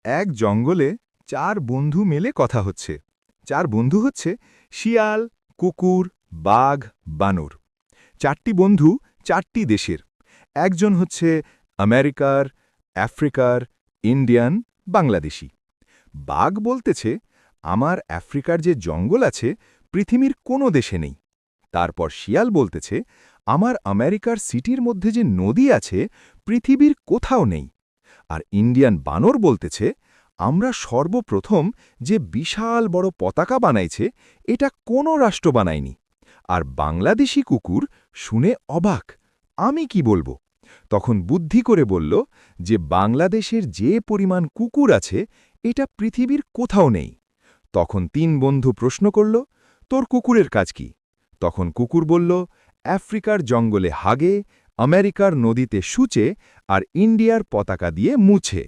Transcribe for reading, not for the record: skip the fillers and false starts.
এক জঙ্গলে 4 বন্ধু মিলে কথা হচ্ছে। 4 বন্ধু হচ্ছে শিয়াল, কুকুর, বাঘ, বানর। 4টি বন্ধু 4টি দেশের। একজন হচ্ছে আমেরিকার, আফ্রিকার, ইন্ডিয়ান, বাংলাদেশি। বাঘ বলতেছে, আমার আফ্রিকার যে জঙ্গল আছে পৃথিবীর কোনো দেশে নেই। তারপর শিয়াল বলতেছে, আমার আমেরিকার সিটির মধ্যে যে নদী আছে পৃথিবীর কোথাও নেই। আর ইন্ডিয়ান বানর বলতেছে, আমরা সর্বপ্রথম যে বিশাল বড় পতাকা বানাইছে এটা কোনো রাষ্ট্র বানায়নি। আর বাংলাদেশি কুকুর শুনে অবাক, আমি কি বলবো? তখন বুদ্ধি করে বলল যে বাংলাদেশের যে পরিমাণ কুকুর আছে এটা পৃথিবীর কোথাও নেই। তখন 3 বন্ধু প্রশ্ন করল, তোর কুকুরের কাজ কি? তখন কুকুর বলল, আফ্রিকার জঙ্গলে হাগে, আমেরিকার নদীতে সূচে আর ইন্ডিয়ার পতাকা দিয়ে মুছে।